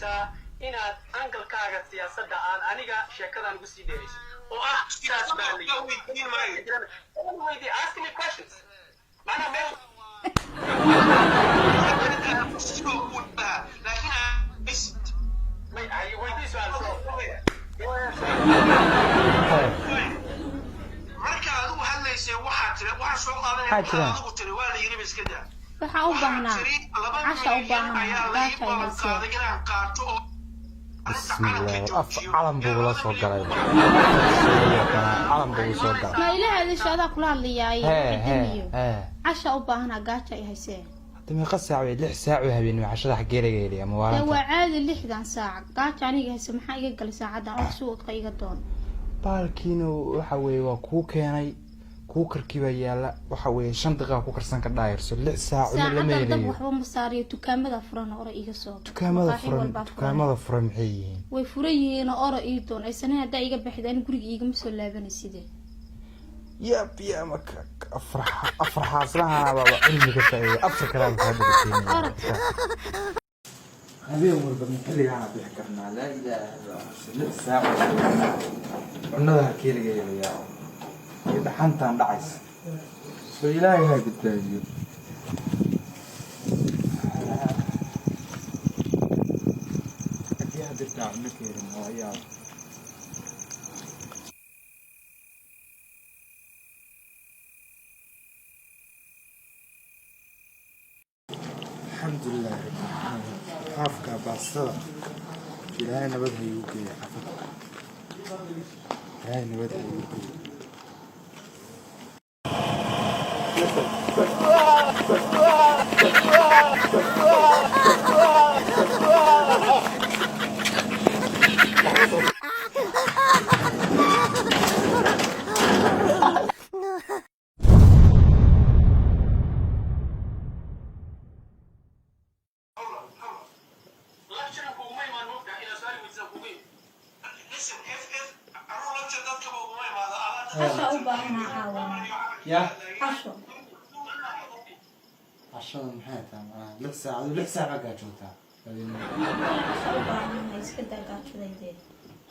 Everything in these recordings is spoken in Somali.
doontaa inaad angalkaaga siyaasadda aan aniga sheekadan ugu sii dheerayso oo ah sidaas baa la yidhi ask me questions macnaa meel weydii su-aal marka adigu hadlaysay waxaa soo qaadanaya adigu tiri waa la yidhi iska daa waxaa u baahnaa casha u baahnaa qaaday inaan qaato oo بسم الله علم بولا soo galay علم buu soo galay ma ilaahay shada kula hadlayay casha u baahnaa gaaja ay haysee دميقة ساعة 6 ساعة وهبين عشرة حقيرة يا موارد هو عادي 6 ساعة gaaja aniga hayse maxaa iga galay saacada oo suuqa iga doon baalkiina waxa weey waa ku keenay kuukarkiiba yaala waxa weey 5 daqiiqo ku karsan ka dhaayirso 6 saac oo la meelay waxba ma saariyo dukaamada furan oo iga soo dukaamada furan maxay yihiin way furan yihiin oo ii doon ay sanad hada iga baxdaan guriga iga ma soo laabanaysid يا مك أفرح أصلها بابا علمي كفاية أفرح كلام هذا الشيء هذه أمور بنحلي عنها بحكرنا لا إله إلا الله ساعة ونذهب كير جاي يا إذا حنت عن دعيس فإلهي هاي بالتاجير أكيد بتاع مكير ما الحمد لله رب العالمين حافظك باصرة إلهي نبدها يوكي حافظك إلهي نبدها يوكي يا عشرة محيطة لح ساعة قاعد جوتها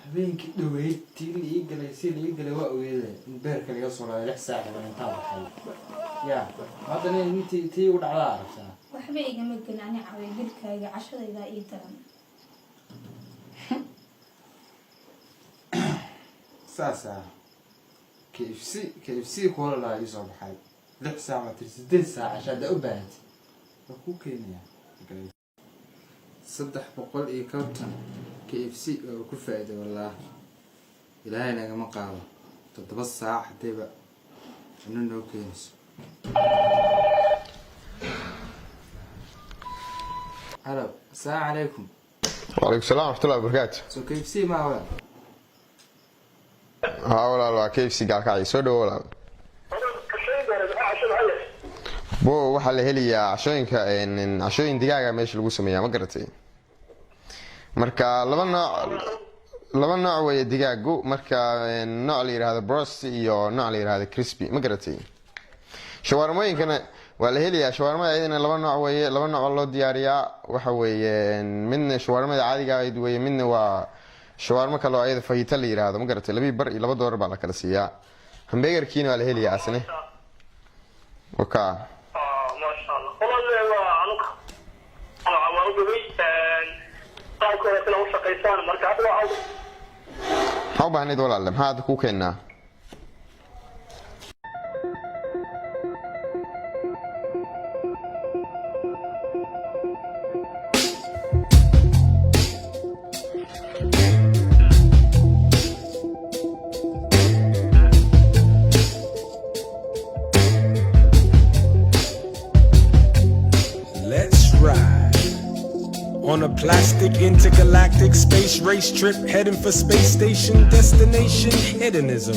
هبين كده ويد تيلي يقل يصير يقل وقوي البير كان يوصل على لح ساعة من طابق يا هذا أنت تي ولا على عرفتها وحبي جميل يعني عوي قلت 10 إذا يترن ساسا كيف سي كولا لا يصاب حال 6 ساعة 6 ساعة عشان أبات وكو كينيا صدح بقول إيه كابتن كيف سي وكل فائدة والله إلهي أنا ما قاوة تتبص ساعة حتى يبقى إنه كينس هلا السلام عليكم. وعليكم السلام ورحمة الله وبركاته. كيف سي ما هو ها ولا كيف سي قال كاي سو دو ولا بو waxa la heliyaa cashooyin digaaga meesha lagu sameeyaa ma garatay marka laba nooc way digaagu marka nooc la yiraahdo broast iyo nooc la yiraahdo crispy ma garatay shawarmooyinkana waa la heliyaa shawarmada ayadana laba nooc way laba nooc loo diyaariyaa waxa weeye midna shawarmada caadiga ah way midna waa shawarma kale oo ayada fahita la yiraahdo ma garatay $2 iyo $2 baa la kala siiyaa hamburgerkiina waa la heliyaa asne waka how baanid walaal maxaad ku keenaa On a plastic intergalactic space race trip, heading for space station destination hedonism,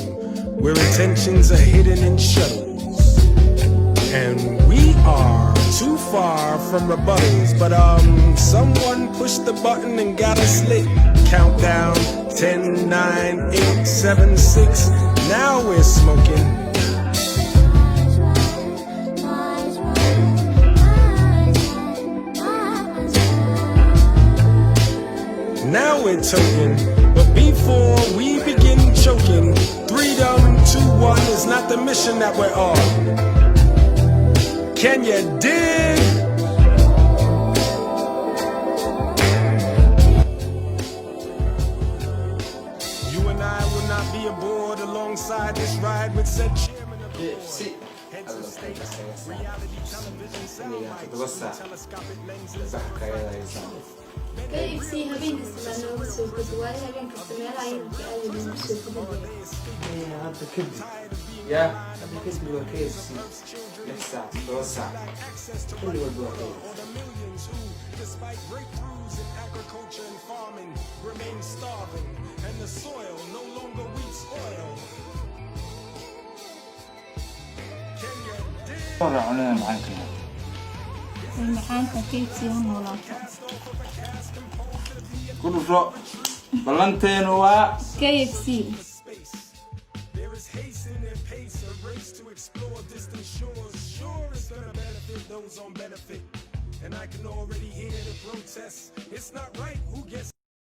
where intentions are hidden in shuttles. And we are too far from rebuttals, but someone pushed the button and got us lit. Countdown 10, 9, 8, 7, 6. Now we're smoking. now we're token. But before we begin choking, 3 down, 2, 1 is not the mission that we're on. Can you dig? You and I will not be aboard alongside this ride with said chairman of the board. si alla toddoba saac bax kayadaysa KFC habeen kasta baa nooga soo gudi waayo habeen kasta meelaha yurubka aad loogu soo gudaya hadda kadib yaa hadda kadib waa KFC 6 saac 7 saac kulli waa KFC Despite breakthroughs in agriculture and farming, remain starving, and the soil no longer reaps oil. Can you dig? Wara cunada macaanka macaanka KFC ha noolaato ku dhufro ballanteenu waa KFC There is haste in their pace, a race to explore distant shores. Sure, it's gonna benefit those on benefit. And I can already hear the protests. It's not right who gets